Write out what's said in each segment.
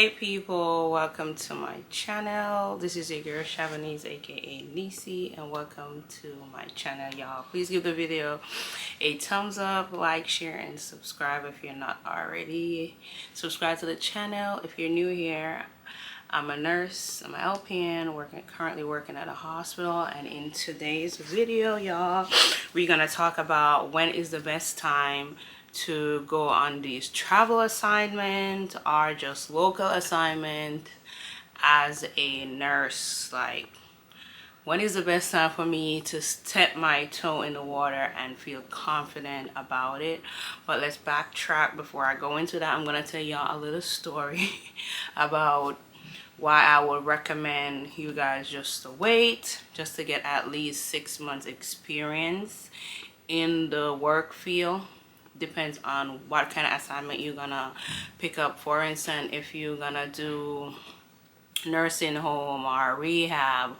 Hey people, welcome to my channel. This is your girl Shavanice aka Niecey, and welcome to my channel, y'all. Please give the video a thumbs up, like, share, and subscribe if you're not already. Subscribe to the channel if you're new here. I'm a nurse, I'm an LPN, currently working at a hospital, and in today's video, y'all, we're gonna talk about when is the best time to go on these travel assignments or just local assignment as a nurse. Like, when is the best time for me to step my toe in the water and feel confident about it? But let's backtrack. Before I go into that, I'm gonna tell y'all a little story about why I would recommend you guys just to wait, just to get at least 6 months experience in the work field. Depends on what kind of assignment you're gonna pick up. For instance, if you're gonna do nursing home or rehab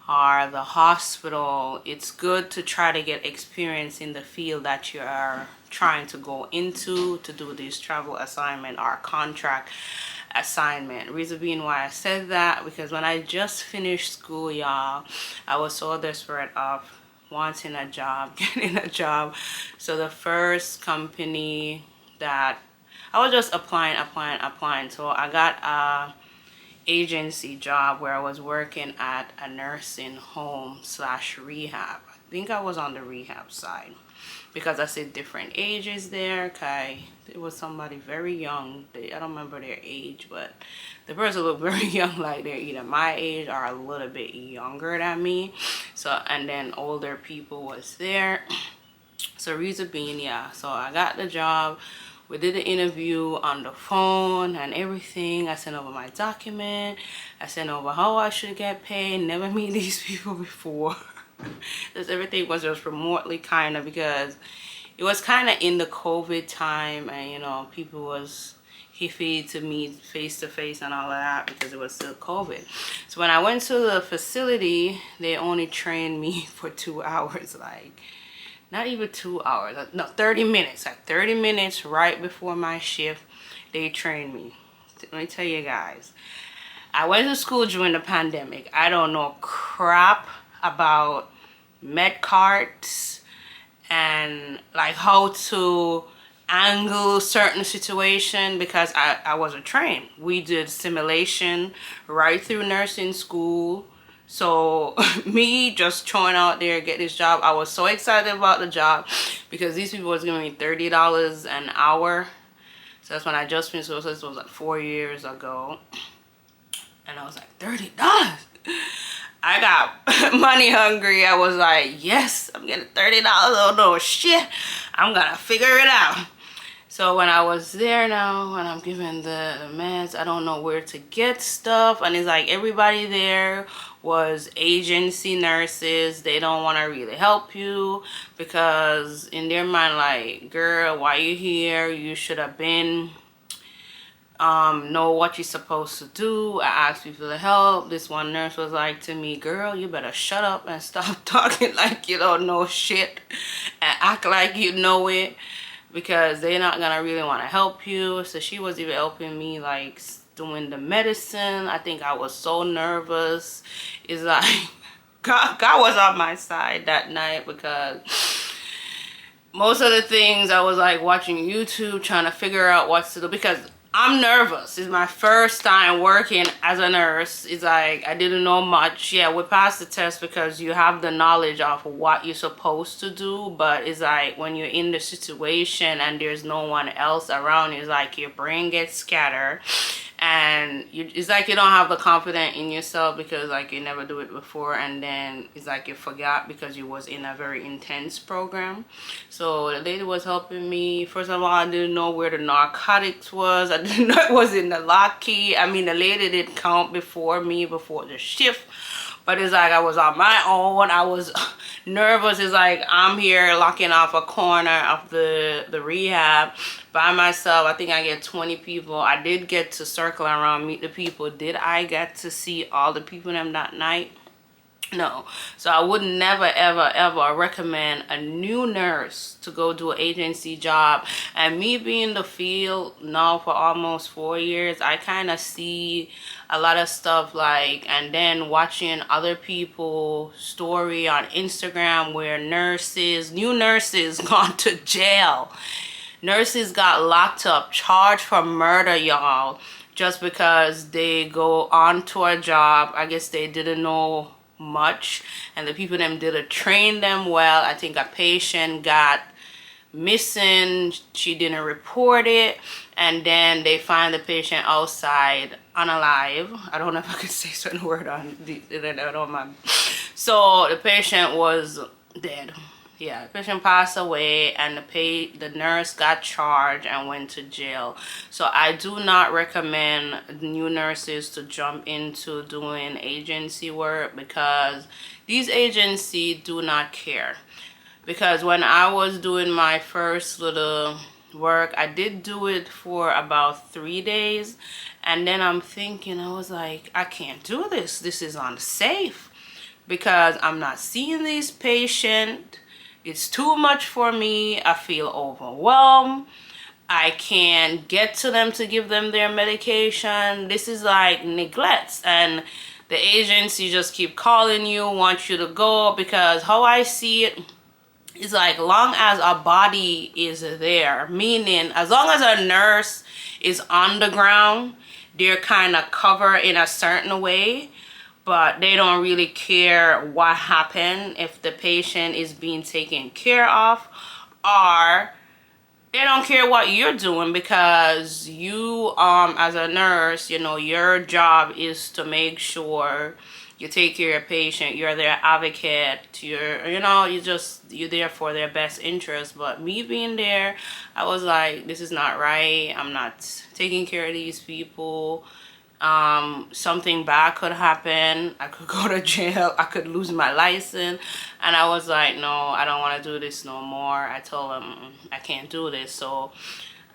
or the hospital, it's good to try to get experience in the field that you are trying to go into to do this travel assignment or contract assignment. Reason being why I said that, because when I just finished school, y'all, I was so desperate of wanting a job, getting a job. So the first company that I was just applying. So I got a agency job where I was working at a nursing home / rehab. I think I was on the rehab side because I see different ages there. Okay, it was somebody very young. I don't remember their age, but the person looked very young, like they're either my age or a little bit younger than me. So, and then older people was there. So reason being, yeah, so I got the job. We did the interview on the phone and everything. I sent over my document. I sent over how I should get paid. Never meet these people before. Because everything was just remotely kind of, because it was kind of in the COVID time, and you know, people was iffy to meet face to face and all of that because it was still COVID. So when I went to the facility, they only trained me for 2 hours. Like, not even 2 hours, no, 30 minutes. Like 30 minutes right before my shift, they trained me. Let me tell you guys, I went to school during the pandemic. I don't know crap about med carts and like how to angle certain situation, because I wasn't trained. We did simulation right through nursing school. So me just throwing out there, get this job, I was so excited about the job because these people was giving me $30 an hour. So that's when I just finished. So this was like 4 years ago, and I was like, $30. I got money hungry. I was like, yes, I'm getting $30. Oh no, shit, I'm gonna figure it out. So when I was there now, when I'm given the meds, I don't know where to get stuff. And it's like everybody there was agency nurses. They don't want to really help you because in their mind, like, girl, why you here? You should have been know what you're supposed to do. I asked people to help. This one nurse was like to me, girl, you better shut up and stop talking like you don't know shit and act like you know it, because they're not gonna really want to help you. So she was even helping me like doing the medicine. I think I was so nervous. It's like God was on my side that night, because most of the things I was like watching YouTube trying to figure out what to do, because I'm nervous. It's my first time working as a nurse. It's like I didn't know much. Yeah, we passed the test because you have the knowledge of what you're supposed to do, but it's like when you're in the situation and there's no one else around, it's like your brain gets scattered, and it's like you don't have the confidence in yourself because like you never do it before, and then it's like you forgot because you was in a very intense program. So the lady was helping me. First of all, I didn't know where the narcotics was. I didn't know it was in the lock key. I mean, the lady did count before me before the shift, but it's like I was on my own. I was nervous. It's like I'm here locking off a corner of the rehab by myself. I think I get 20 people. I did get to circle around, meet the people. Did I get to see all the people them that night? No. So I would never ever ever recommend a new nurse to go do an agency job. And me being in the field now for almost 4 years, I kind of see a lot of stuff, like, and then watching other people story on Instagram where new nurses gone to jail. Nurses got locked up, charged for murder, y'all, just because they go on to a job. I guess they didn't know much, and the people them didn't train them well. I think a patient got missing, she didn't report it, and then they find the patient outside unalive. I don't know if I could say certain word on the internet, on my. So the patient was dead. Yeah, the patient passed away, and the nurse got charged and went to jail. So I do not recommend new nurses to jump into doing agency work, because these agencies do not care. Because when I was doing my first little work, I did do it for about 3 days, and then I'm thinking, I was like, I can't do this. This is unsafe, because I'm not seeing these patients. It's too much for me. I feel overwhelmed. I can't get to them to give them their medication. This is like neglect, and the agency just keep calling you, want you to go, because how I see it is like, long as a body is there, meaning as long as a nurse is on the ground, they're kind of covered in a certain way, but they don't really care what happened, if the patient is being taken care of, or they don't care what you're doing, because you as a nurse, you know, your job is to make sure you take care of your patient, you're their advocate, you're there for their best interest. But me being there, I was like, this is not right. I'm not taking care of these people. Something bad could happen. I could go to jail. I could lose my license. And I was like, no, I don't want to do this no more. I told them I can't do this. So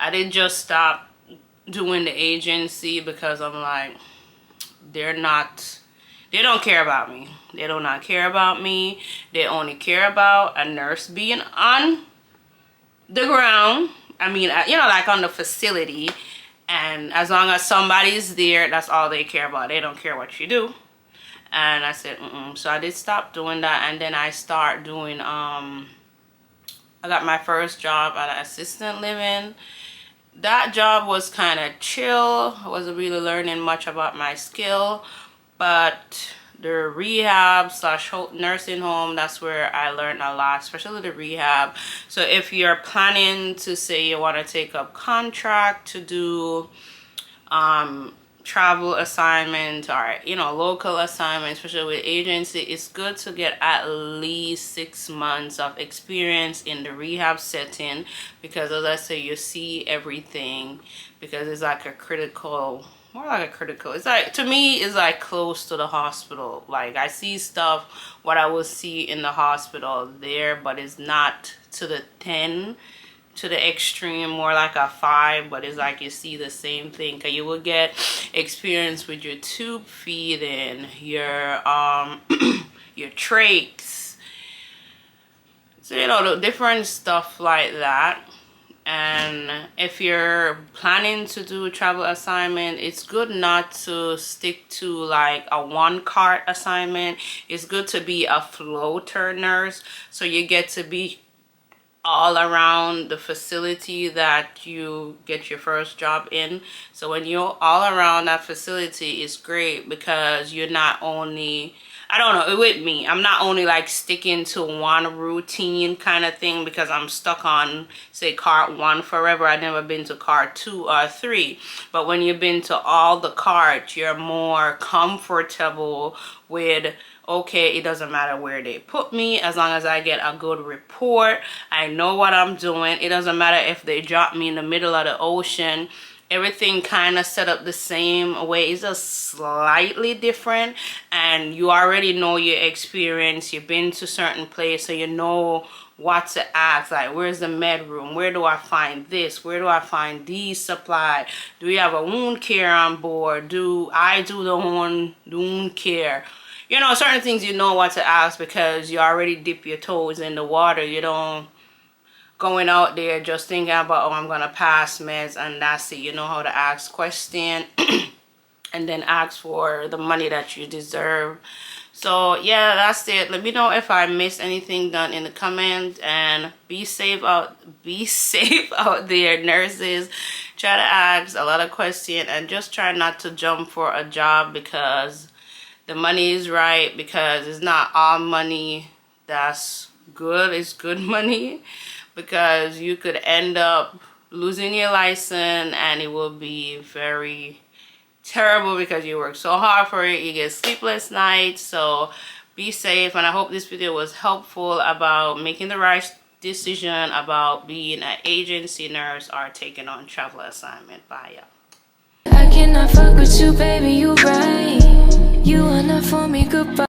I did just stop doing the agency, because I'm like, they don't care about me. They do not care about me. They only care about a nurse being on the ground. I mean, like on the facility. And as long as somebody's there, that's all they care about. They don't care what you do. And I said, So I did stop doing that. And then I start doing, I got my first job at assistant living. That job was kind of chill. I wasn't really learning much about my skill. But the rehab / nursing home, that's where I learned a lot, especially the rehab. So if you're planning to say you want to take up contract to do travel assignments, or local assignments, especially with agency, it's good to get at least 6 months of experience in the rehab setting, because as I say, you see everything, because it's like more like a critical, it's like, to me, it's like close to the hospital. Like, I see stuff what I will see in the hospital there, but it's not to the 10 to the extreme, more like a 5, but it's like you see the same thing, because you will get experience with your tube feeding, your your trachs, so the different stuff like that. And if you're planning to do a travel assignment, it's good not to stick to like a 1-cart assignment. It's good to be a floater nurse, so you get to be all around the facility that you get your first job in. So when you're all around that facility, it's great, because you're not only, I don't know, with me, I'm not only like sticking to one routine kind of thing, because I'm stuck on, say, cart 1 forever. I've never been to cart 2 or 3. But when you've been to all the carts, you're more comfortable with, okay, it doesn't matter where they put me, as long as I get a good report, I know what I'm doing. It doesn't matter if they drop me in the middle of the ocean. Everything kind of set up the same way. It's just slightly different, and you already know your experience. You've been to certain place, so you know what to ask. Like, where's the med room? Where do I find this? Where do I find these supplies? Do we have a wound care on board? Do I do the wound care? you know, certain things you know what to ask because you already dip your toes in the water. You don't going out there just thinking about, oh, I'm gonna pass meds and that's it. You know how to ask question and then ask for the money that you deserve. So yeah, that's it. Let me know if I missed anything done in the comments, and be safe out there, nurses. Try to ask a lot of questions and just try not to jump for a job because the money is right, because it's not all money that's good. It's good money, because you could end up losing your license and it will be very terrible because you work so hard for it. You get sleepless nights. So be safe, and I hope this video was helpful about making the right decision about being an agency nurse or taking on travel assignment. Bye, y'all. I cannot fuck with you, baby, you right. You are not for me, goodbye.